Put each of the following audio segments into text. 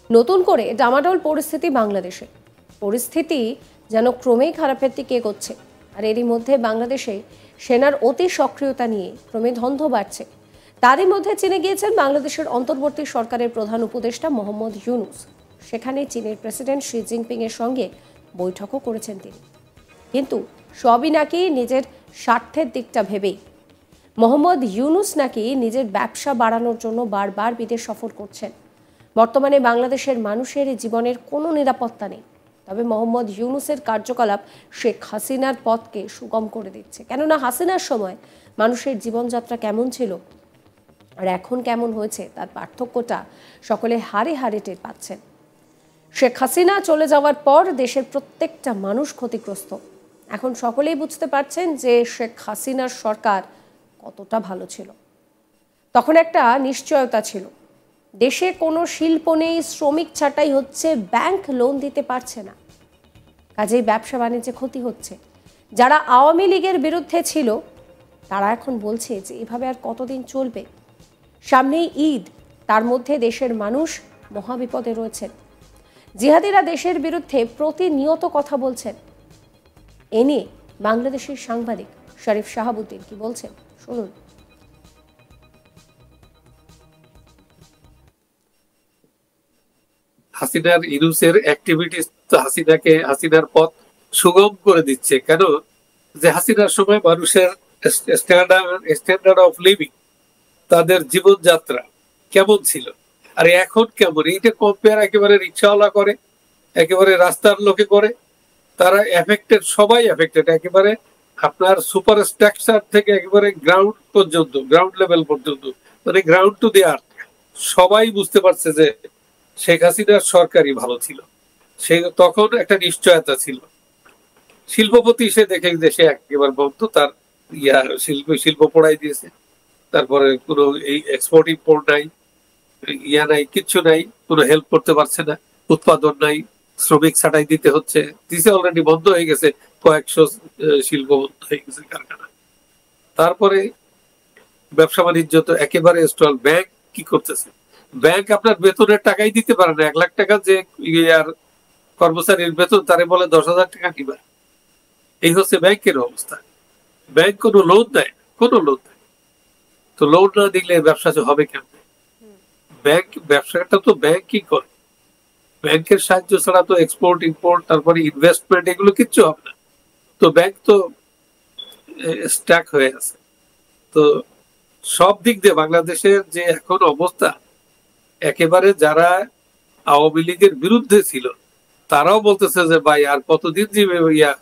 নতুন করে ডামাডোল পরিস্থিতি বাংলাদেশে। পরিস্থিতি যেন ক্রমেই খারাপের দিকে এগোচ্ছে। আর এরই মধ্যে বাংলাদেশে সেনার অতি সক্রিয়তা নিয়ে ক্রমে ধন্ধ বাড়ছে। তারই মধ্যে চীনে গিয়েছেন বাংলাদেশের অন্তর্বর্তী সরকারের প্রধান উপদেষ্টা মোহাম্মদ ইউনূস। সেখানে চীনের প্রেসিডেন্ট শি জিনপিং এর সঙ্গে বৈঠকও করেছেন তিনি। কিন্তু সবই নাকি নিজের স্বার্থের দিকটা ভেবেই। মোহাম্মদ ইউনূস নাকি নিজের ব্যবসা বাড়ানোর জন্য বারবার বিদেশ সফর করছেন। বর্তমানে বাংলাদেশের মানুষের জীবনের কোনো নিরাপত্তা নেই। তবে মোহাম্মদ ইউনূসের কার্যকলাপ শেখ হাসিনার পথকে সুগম করে দিচ্ছে। কেননা হাসিনার সময় মানুষের জীবনযাত্রা কেমন ছিল আর এখন কেমন হয়েছে তার পার্থক্যটা সকলে হাড়ে হাড়ে টের পাচ্ছেন। শেখ হাসিনা চলে যাওয়ার পর দেশের প্রত্যেকটা মানুষ ক্ষতিগ্রস্ত। এখন সকলেই বুঝতে পারছেন যে শেখ হাসিনার সরকার কতটা ভালো ছিল। তখন একটা নিশ্চয়তা ছিল, দেশে কোনো শিল্প নেই, শ্রমিক ছাঁটাই হচ্ছে, ব্যাংক লোন দিতে পারছে না, কাজেই ব্যবসা বাণিজ্যে ক্ষতি হচ্ছে। যারা আওয়ামী লীগের বিরুদ্ধে ছিল তারা এখন বলছে যে এভাবে আর কতদিন চলবে। সামনেই ঈদ, তার মধ্যে দেশের মানুষ মহাবিপদে রয়েছেন। জিহাদিরা দেশের বিরুদ্ধে প্রতিনিয়ত কথা বলছেন। এ নিয়ে বাংলাদেশের সাংবাদিক শরীফ শাহাবুদ্দিন কি বলছেন শুনুন। হাসিনার ইউনূসের অ্যাক্টিভিটিস তো হাসিনার পথ সুগম করে দিচ্ছে। কেন? যে হাসিনার সময় মানুষের স্ট্যান্ডার্ড অফ লিভিং, তাদের জীবনযাত্রা কেমন ছিল আর এখন কেমন, এইটা কম্পেয়ার একেবারে রিক্সাওয়ালা করে, একেবারে রাস্তার লোকে করে। তারা এফেক্টেড, সবাই এফেক্টেড, একেবারে আপনার সুপার স্ট্রাকচার থেকে একেবারে গ্রাউন্ড পর্যন্ত, গ্রাউন্ড লেভেল পর্যন্ত, মানে গ্রাউন্ড টু দি আর্থ। সবাই বুঝতে পারছে যে শেখ হাসিনার সরকারই ভালো ছিল। সে তখন একটা নিশ্চয়তা ছিল। শিল্পপতি সে দেখে দেশে একেবারে বন্ধ, তার শিল্প পড়াই দিয়েছে। তারপরে কোনো এই এক্সপোর্ট ইম্পোর্ট নাই, নাই, কিচ্ছু নাই, কোনো হেল্প করতে পারছে না, উৎপাদন নাই, শ্রমিক ছাঁটাই দিতে হচ্ছে। দিছে অলরেডি, বন্ধ হয়ে গেছে, কয়েকশো শিল্প বন্ধ হয়ে গেছে, কারখানা। তারপরে ব্যবসা বাণিজ্য তো একেবারে স্টল। ব্যাংক কি করতেছে? ব্যাংক আপনার বেতনের টাকাই দিতে পারে না। 1 লাখ টাকা যে আর কর্মচারীর বেতন, তারে বলে 10,000 টাকা নিবা। এই হচ্ছে ব্যাংকের অবস্থা। ব্যাংক কোনো লোন দেয়, কোনো লোন দেয় তো লোন না দিলে ব্যবসা হবে কেমন? ব্যাংক, ব্যবসাটা তো ব্যাংকই করে। ব্যাংকের সাহায্য ছাড়া তো এক্সপোর্ট ইম্পোর্ট, তারপরে ইনভেস্টমেন্ট, এগুলো কিচ্ছু হবে না। তো ব্যাংক তো স্ট্যাক হয়ে আছে। তো সব দিক দিয়ে বাংলাদেশের যে এখন অবস্থা, একেবারে যারা আওয়ামী লীগের বিরুদ্ধে ছিল তারাও বলতেছে যে ভাই আর কতদিন যে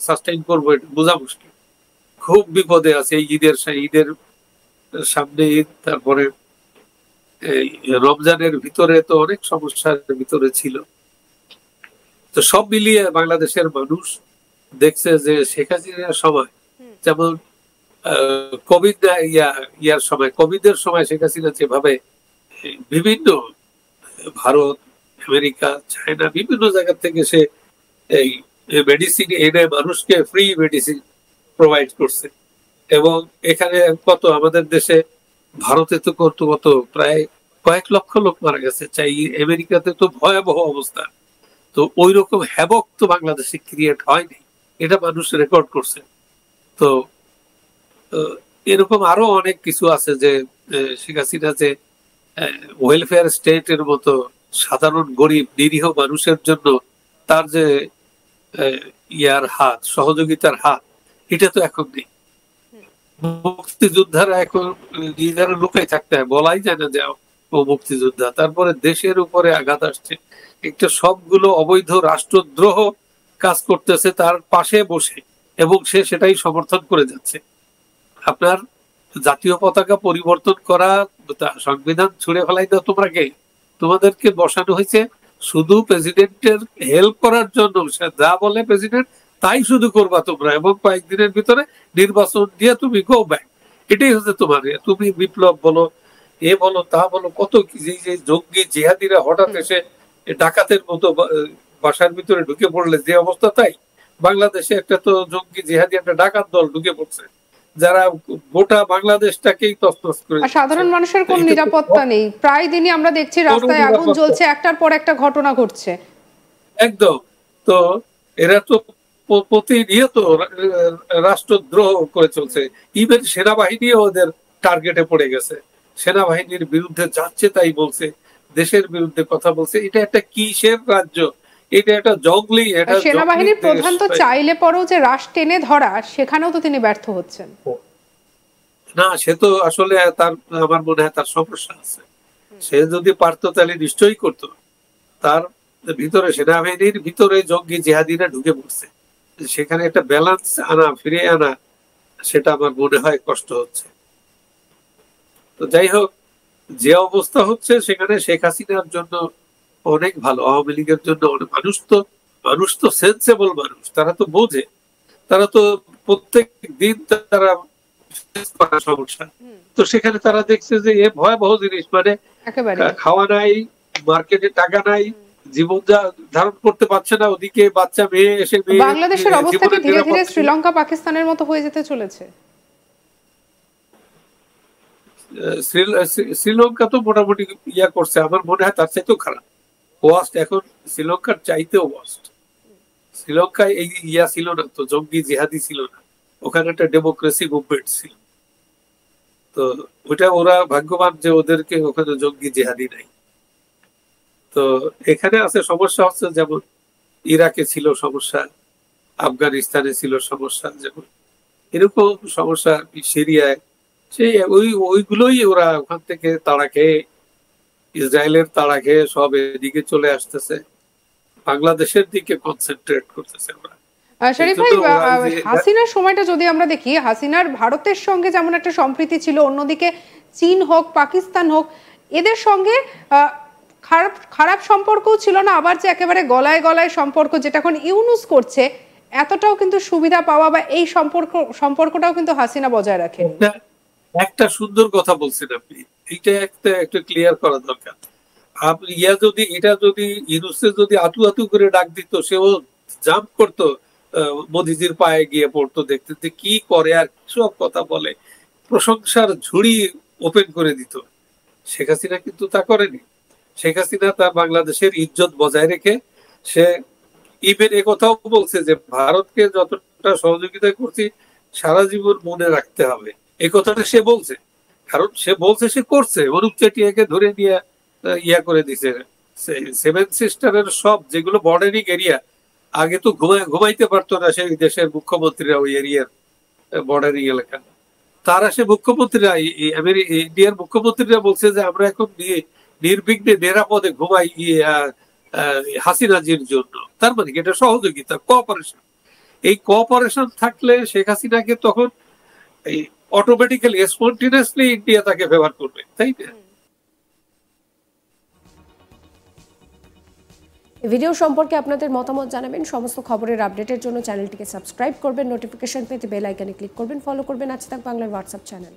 সাস্টেইন করবো, এটা বোঝা মুশকিল, খুব বিপদে আছে। এই ঈদের সামনে ঈদ, তারপরে রমজানের ভিতরে তো অনেক সমস্যার ভিতরে ছিল। তো সব মিলিয়ে বাংলাদেশের মানুষ দেখছে যে শেখ হাসিনার সময়, যেমন কোভিড কোভিডের সময় শেখ হাসিনা যেভাবে বিভিন্ন ভারত, আমেরিকা, চায়না, বিভিন্ন জায়গা থেকে সে এই মেডিসিন এনে মানুষকে ফ্রি মেডিসিন প্রোভাইড করছে। এবং এখানে কত আমাদের দেশে, ভারতে তো কত প্রায় কয়েক লক্ষ লোক মারা গেছে, চাই আমেরিকাতে তো ভয়াবহ অবস্থা। তো ওই রকম হ্যাবক তো বাংলাদেশে ক্রিয়েট হয়নি, এটা মানুষ রেকর্ড করছে। তো এরকম আরো অনেক কিছু আছে যে শেখ হাসিনা যে ওয়েলফেয়ার স্টেটের মতো সাধারণ গরিব নিরীহ মানুষের জন্য তার যে হাত, সহযোগিতার হাত, এটা তো এখন নেই। মুক্তিযোদ্ধারা এখন নিজেরা লুকাই থাকতে হয়, বলাই যায় না যে ও মুক্তিযোদ্ধা। তারপরে দেশের উপরে আঘাত আসছে, একটা সবগুলো অবৈধ রাষ্ট্রদ্রোহ কাজ করতেছে তার পাশে বসে, এবং সে সেটাই সমর্থন করে যাচ্ছে। আপনার জাতীয় পতাকা পরিবর্তন করা, সংবিধান ছুঁড়ে ফেলাই দাও, তোমাদেরকে বসানো হয়েছে শুধু প্রেসিডেন্টের হেল্প করার জন্য। যা বলে প্রেসিডেন্ট তাই শুধু করবা তোমরা, এবং কয়েকদিনের ভিতরে নির্বাচন দিয়ে তুমি গো ব্যাক। এটাই হচ্ছে তোমার। তুমি বিপ্লব বলো, এ বলো, তা বলো, কত কি, যে জঙ্গি জিহাদিরা হঠাৎ এসে ডাকাতের মতো বাসার ভিতরে ঢুকে পড়লে যে অবস্থা, তাই বাংলাদেশে একটা তো জঙ্গি জিহাদি একটা ডাকাত দল ঢুকে পড়ছে। যারা গোটা বাংলাদেশটাকেই তছনছ করে আর সাধারণ মানুষের কোনো নিরাপত্তা নেই, প্রায় দিনই আমরা দেখছি রাস্তায় আগুন জ্বলছে, একটার পর একটা ঘটনা ঘটছে। একদম। তো এরা তো প্রতিনিয়ত রাষ্ট্রদ্রোহ করে চলছে। ইভেন সেনাবাহিনীও ওদের টার্গেটে পড়ে গেছে, সেনাবাহিনীর বিরুদ্ধে যাচ্ছে তাই বলছে, দেশের বিরুদ্ধে কথা বলছে। এটা একটা কিসের রাজ্য? এটা একটা জঙ্গলি। এটা সেনাবাহিনীর প্রধান তো চাইলে পরেও যে রাশ টেনে ধরা, সেখানেও তো তিনি ব্যর্থ হচ্ছেন। না, সে তো আসলে তার, আমার মনে হয় তার সমস্যা আছে। সে যদি পারতো তাহলে নিশ্চয়ই করতো। তার ভিতরে, সেনাবাহিনীর ভিতরে জঙ্গি জিহাদিরা ঢুকে পড়ছে, সেখানে একটা ব্যালেন্স আনা, ফিরে আনা, সেটা আমার মনে হয় কষ্ট হচ্ছে। তো যাই হোক, যে অবস্থা হচ্ছে সেখানে শেখ হাসিনার জন্য অনেক ভালো, আওয়ামী লীগের জন্য অনেক। মানুষ তো সেন্সেবল মানুষ, তারা তো বোঝে, তারা তো প্রত্যেক দিন তারা সমস্যা। তো সেখানে তারা দেখছে যে এ ভয়াবহ জিনিস, মানে খাওয়া নাই, মার্কেটে টাকা নাই, জীবন ধারণ করতে পারছে না, ওদিকে বাচ্চা মেয়ে এসে বাংলাদেশের অবস্থা কি ধীরে ধীরে শ্রীলঙ্কা পাকিস্তানের মতো হয়ে যেতে চলেছে? শ্রীলঙ্কা তো মোটামুটি ইয়া করছে, আমার মনে হয় তার চাইতেও খারাপ, ওয়াস্ট। এখন শ্রীলঙ্কার চাইতেও ওয়াস্ট। শ্রীলঙ্কায় এই ইয়া ছিল না তো, জঙ্গি জিহাদি ছিল না, ওখানে একটা ডেমোক্রেসি মুভমেন্ট ছিল। তো ওটা ওরা ভাগ্যবান যে ওদেরকে ওখানে জঙ্গি জিহাদি নাই। তো এখানে আছে সমস্যা হচ্ছে, যেমন ইরাকে ছিল সমস্যা, আফগানিস্তানে ছিল সমস্যা, যেমন এরকম সমস্যা সিরিয়ায়, সেই ওইগুলোই ওরা ওখান থেকে তাড়া খেয়ে, ইসরায়েলের তাড়া খেয়ে সব এদিকে চলে আসতেছে, বাংলাদেশের দিকে কনসেন্ট্রেট করতেছে ওরা। শরীফ ভাই, হাসিনার সময়টা যদি আমরা দেখি, হাসিনার ভারতের সঙ্গে যেমন একটা সম্প্রীতি ছিল, অন্যদিকে চীন হোক, পাকিস্তান হোক, এদের সঙ্গে খারাপ সম্পর্কও ছিল না, আবার যে একেবারে গলায় গলায় সম্পর্ক যেটা এখন ইউনুস করছে, এতটাও কিন্তু সুবিধা পাওয়া বা এই সম্পর্কটাও কিন্তু হাসিনা বজায় রাখেন। একটা সুন্দর কথা বলছেন আপনি, এইটা একটা ক্লিয়ার করা দরকার। আপনি এটা যদি ইউনুসে যদি আতু আতু করে ডাক দিত, সেও জাম্প করতো, মোদিজির পায়ে গিয়ে পড়তো, দেখতে কি করে আর সব কথা বলে, প্রশংসার ঝুড়ি ওপেন করে দিত। শেখ হাসিনা কিন্তু তা করেনি। শেখ হাসিনা তার বাংলাদেশের ইজ্জত বজায় রেখে সে ইভেন কথাও বলছে যে ভারতকে যতটা সহযোগিতা করছি সারা জীবন মনে রাখতে হবে, এই কথাটা সে বলছে। কারণ সে বলছে, সে করছে। অনুপ চেটিয়াকে ধরে নিয়ে ইয়া করে দিছে, সেভেন সিস্টারের সব যেগুলো বর্ডারিং এরিয়া, আগে তো ঘুমাইতে পারতো না সেই দেশের মুখ্যমন্ত্রীরা, ওই এরিয়ার বর্ডারিং এলাকা, তারা সে মুখ্যমন্ত্রীরা, ইন্ডিয়ার মুখ্যমন্ত্রীরা বলছে যে আমরা এখন নির্বিঘ্নে নিরাপদে ঘুমাই হাসিনাজির জন্য। তার মানে কি? এটা সহযোগিতা, কোঅপারেশন। এই কোঅপারেশন থাকলে শেখ হাসিনাকে তখন অটোমেটিক্যালি, স্পন্টেনিয়াসলি ইন্ডিয়া তাকে ফেভার করবে, তাই না? ভিডিও সম্পর্কে আপনাদের মতামত জানাবেন। সমস্ত খবরের আপডেটের জন্য চ্যানেলটিকে সাবস্ক্রাইব করবেন, নোটিফিকেশন পেতে বেল আইকনে ক্লিক করবেন, ফলো করবেন আজ তাক বাংলার হোয়াটসঅ্যাপ চ্যানেল।